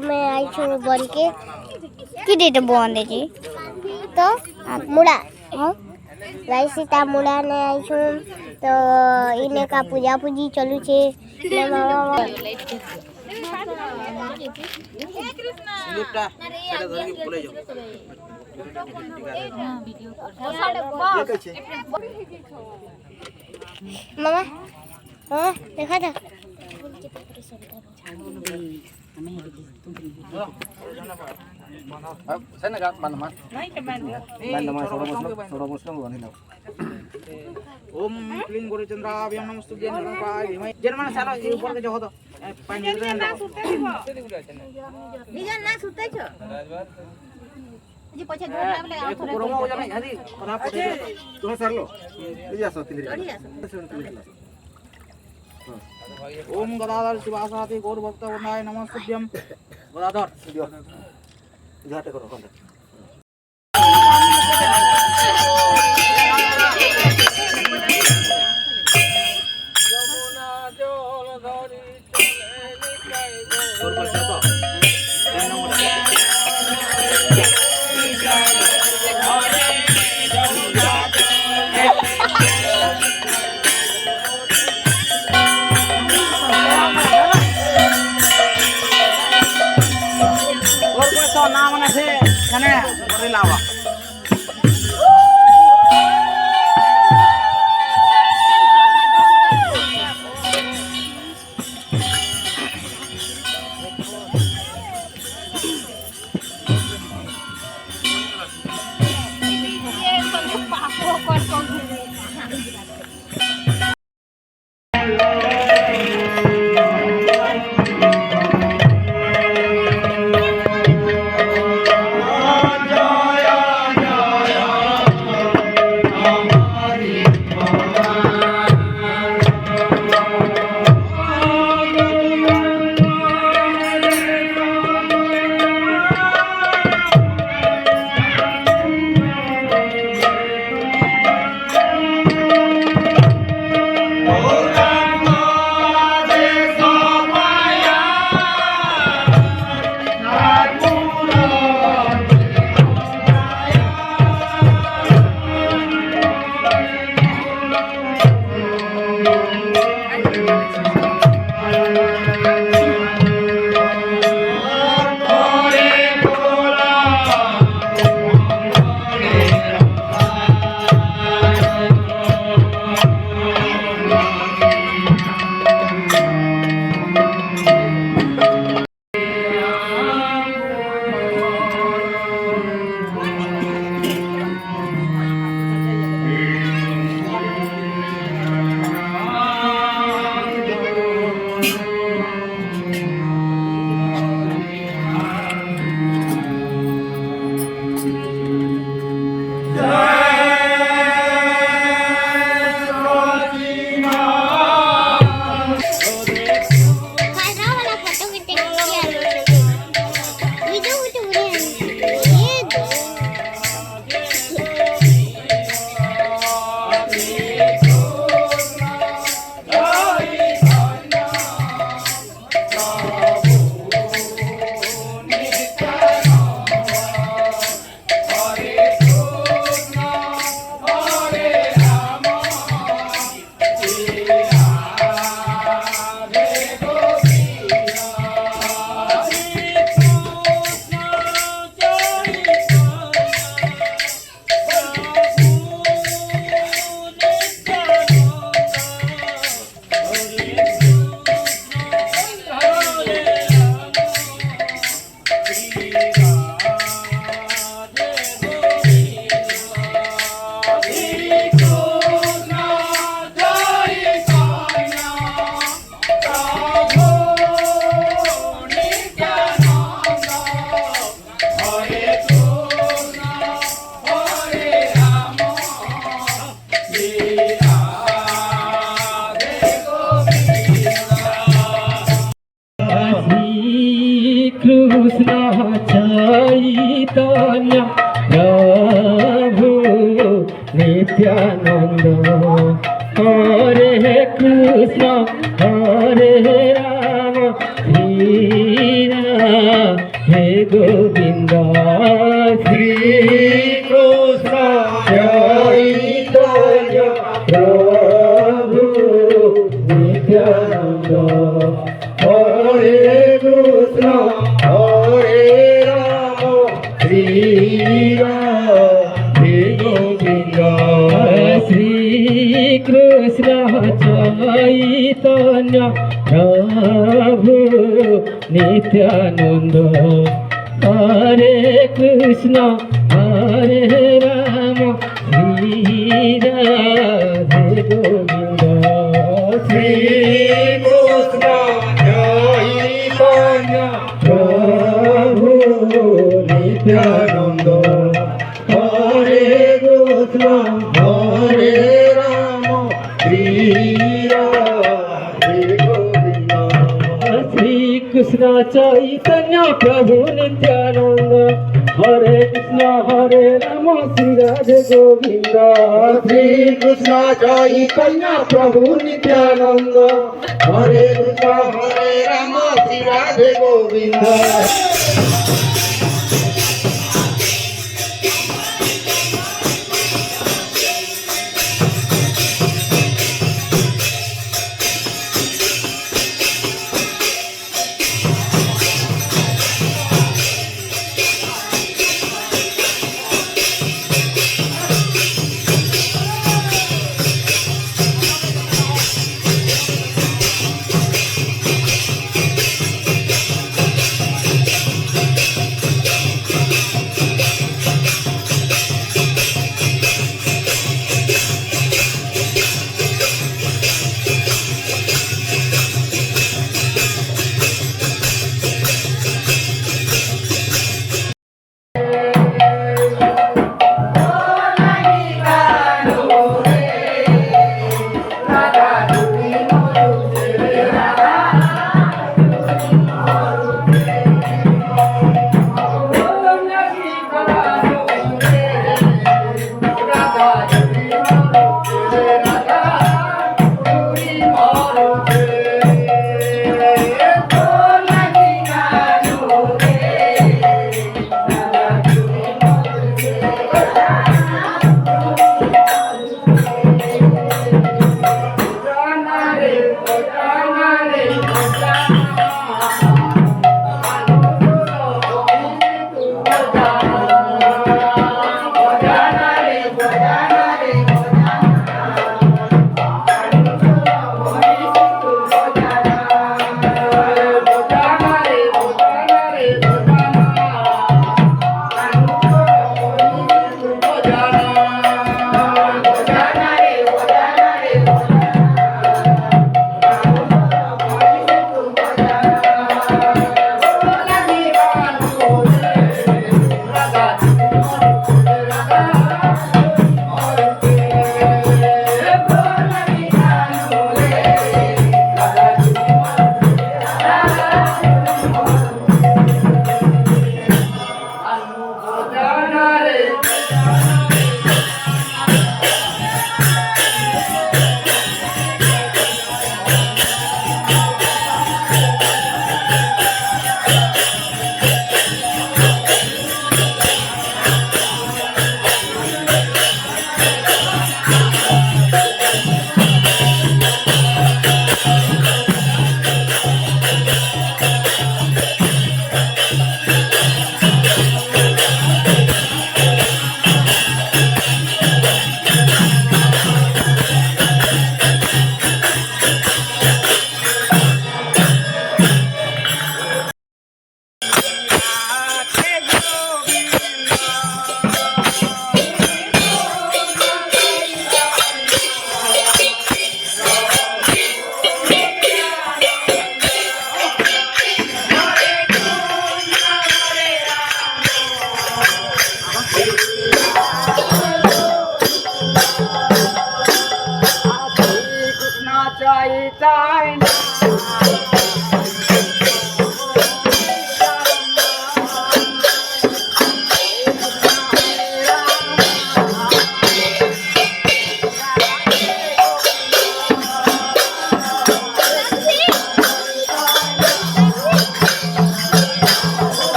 मैं आई छू बन के कि डेट बंद है तो मुड़ा हाँ गाइस सीता मुड़ा ने आई छू तो इने का पूजा पूजी चलू छे ने मामा मामा हाँ देखा था sana kan mana soro muslim bukan itu om clean gore chandra abhyam namastu gen pai jerman sala e upor ke joho to pani de na sutte dibo digan na sutte cho जी पछे दूर लागले आ थोड़े corona हो जाने हदी कना पछे तुम सरलो ले जा सकती रे ओम गदाधर शिवासाति गौर भक्त वनाय नमस्तुभ्यम गदाधर जाते करो कौन यमुना जल धरी चले निकाय गो और बच्चा तो नाम ने से कने करे लावा चैतन्य प्रभु नित्यानंद हरे कृष्ण हरे राम श्री राम गोविंद श्री कृष्ण चैतन्य प्रभु नित्यानंद हरे कृष्ण हरे राम श्री राधे गोविंद श्री कृष्ण चैतन्य प्रभु नित्यानंद हरे कृष्ण हरे राम श्री राधे गोविंद श्री कृष्ण चैतन्य प्रभु नित्यानंद हरे कृष्ण हरे राम श्री राधे गोविंद श्री कृष्ण चैतन्य प्रभु नित्यानंद हरे कृष्ण हरे राम श्री राधे गोविंद श्री कृष्ण चैतन्य प्रभु नित्यानंद हरे कृष्ण हरे राम श्री राधे गोविंद